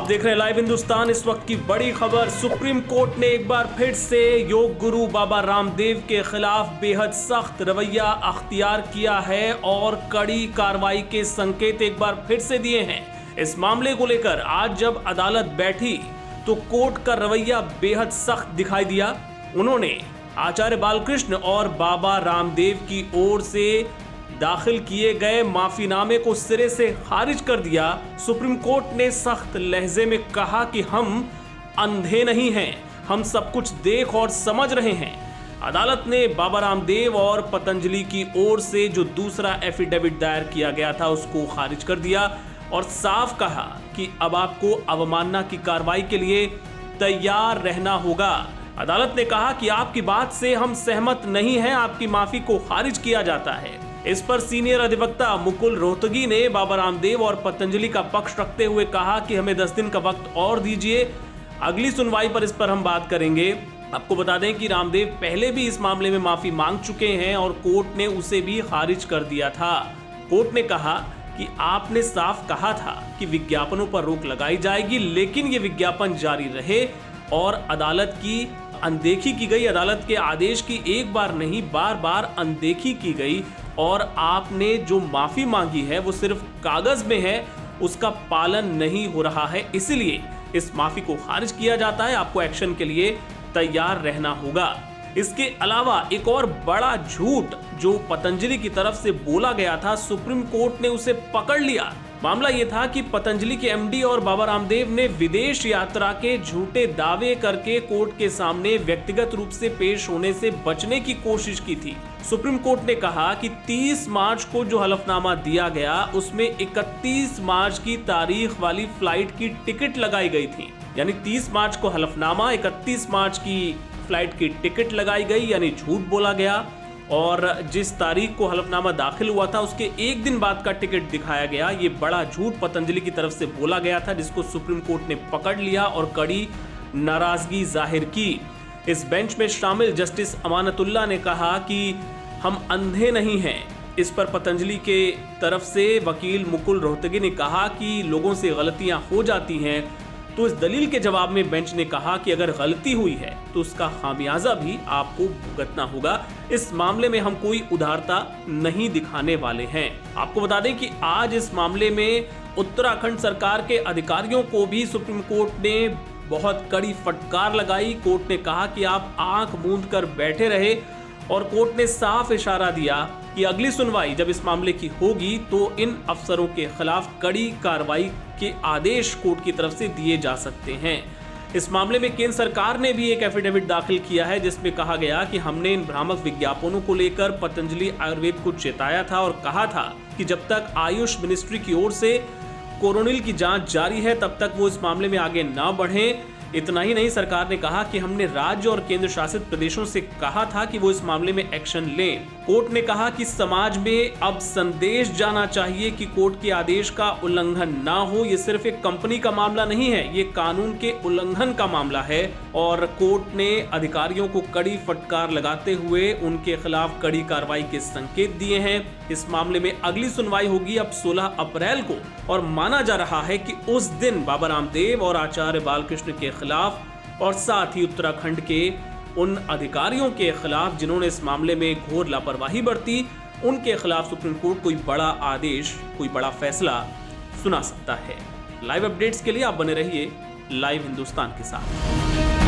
देख रहे हैं लाइव हिंदुस्तान। इस वक्त की बड़ी खबर, सुप्रीम कोर्ट ने एक बार फिर से योग गुरु बाबा रामदेव के खिलाफ बेहद सख्त रवैया अख्तियार किया है और कड़ी कार्रवाई के संकेत एक बार फिर से दिए हैं। इस मामले को लेकर आज जब अदालत बैठी तो कोर्ट का रवैया बेहद सख्त दिखाई दिया। उन्होंने आचार्य बालकृष्ण और बाबा रामदेव की ओर से दाखिल किए गए माफीनामे को सिरे से खारिज कर दिया। सुप्रीम कोर्ट ने सख्त लहजे में कहा कि हम अंधे नहीं हैं, हम सब कुछ देख और समझ रहे हैं। अदालत ने बाबा रामदेव और पतंजलि की ओर से जो दूसरा एफिडेविट दायर किया गया था उसको खारिज कर दिया और साफ कहा कि अब आपको अवमानना की कार्रवाई के लिए तैयार रहना होगा। अदालत ने कहा कि आपकी बात से हम सहमत नहीं हैं, आपकी माफी को खारिज किया जाता है। इस पर सीनियर अधिवक्ता मुकुल रोहतगी ने बाबा रामदेव और पतंजलि का पक्ष रखते हुए कहा कि हमें 10 दिन का वक्त और दीजिए, अगली सुनवाई पर इस पर हम बात करेंगे। आपको बता दें कि रामदेव पहले भी इस मामले में माफी मांग चुके हैं और कोर्ट ने उसे भी खारिज कर दिया था। कोर्ट ने कहा कि आपने साफ कहा था कि विज्ञापनों पर रोक लगाई जाएगी, लेकिन ये विज्ञापन जारी रहे और अदालत की अनदेखी की गई। अदालत के आदेश की एक बार नहीं बार बार अनदेखी की गई और आपने जो माफी मांगी है वो सिर्फ कागज में है, उसका पालन नहीं हो रहा है, इसलिए इस माफी को खारिज किया जाता है। आपको एक्शन के लिए तैयार रहना होगा। इसके अलावा एक और बड़ा झूठ जो पतंजलि की तरफ से बोला गया था, सुप्रीम कोर्ट ने उसे पकड़ लिया। मामला यह था कि पतंजलि के एमडी और बाबा रामदेव ने विदेश यात्रा के झूठे दावे करके कोर्ट के सामने व्यक्तिगत रूप से पेश होने से बचने की कोशिश की थी। सुप्रीम कोर्ट ने कहा कि 30 मार्च को जो हलफनामा दिया गया उसमें 31 मार्च की तारीख वाली फ्लाइट की टिकट लगाई गई थी। यानी 30 मार्च को हलफनामा, 31 मार्च की फ्लाइट की टिकट लगाई गई, यानी झूठ बोला गया। और जिस तारीख को हलफनामा दाखिल हुआ था उसके एक दिन बाद का टिकट दिखाया गया। ये बड़ा झूठ पतंजलि की तरफ से बोला गया था, जिसको सुप्रीम कोर्ट ने पकड़ लिया और कड़ी नाराजगी जाहिर की। इस बेंच में शामिल जस्टिस अमानतुल्लाह ने कहा कि हम अंधे नहीं हैं। इस पर पतंजलि के तरफ से वकील मुकुल रोहतगी ने कहा कि लोगों से गलतियां हो जाती हैं। तो इस दलील के जवाब में बेंच ने कहा कि अगर गलती हुई है तो उसका खामियाजा भी आपको भुगतना होगा। इस मामले में हम कोई उदारता नहीं दिखाने वाले हैं। आपको बता दें कि आज इस मामले में उत्तराखंड सरकार के अधिकारियों को भी सुप्रीम कोर्ट ने बहुत कड़ी फटकार लगाई। कोर्ट ने कहा कि आप आंख मूंद कर बैठे रहे और कोर्ट ने साफ इशारा दिया कि अगली सुनवाई जब इस मामले की होगी तो इन अफसरों के खिलाफ कड़ी कार्रवाई के आदेश कोर्ट की तरफ से दिए जा सकते हैं। इस मामले में केंद्र सरकार ने भी एक एफिडेविट दाखिल किया है जिसमें कहा गया कि हमने इन भ्रामक विज्ञापनों को लेकर पतंजलि आयुर्वेद को चेताया था और कहा था कि जब तक आयुष मिनिस्ट्री की ओर से कोरोनिल की जांच जारी है तब तक वो इस मामले में आगे ना बढ़ें। इतना ही नहीं, सरकार ने कहा कि हमने राज्य और केंद्र शासित प्रदेशों से कहा था कि वो इस मामले में एक्शन लें। कोर्ट ने कहा कि समाज में अब संदेश जाना चाहिए कि कोर्ट के आदेश का उल्लंघन ना हो। ये सिर्फ एक कंपनी का मामला नहीं है, ये कानून के उल्लंघन का मामला है। और कोर्ट ने अधिकारियों को कड़ी फटकार लगाते हुए उनके खिलाफ कड़ी कार्रवाई के संकेत दिए हैं। इस मामले में अगली सुनवाई होगी अब 16 अप्रैल को और माना जा रहा है कि उस दिन बाबा रामदेव और आचार्य बालकृष्ण के खिलाफ और साथ ही उत्तराखंड के उन अधिकारियों के खिलाफ जिन्होंने इस मामले में घोर लापरवाही बरती, उनके खिलाफ सुप्रीम कोर्ट कोई बड़ा आदेश, कोई बड़ा फैसला सुना सकता है। लाइव अपडेट्स के लिए आप बने रहिए लाइव हिंदुस्तान के साथ।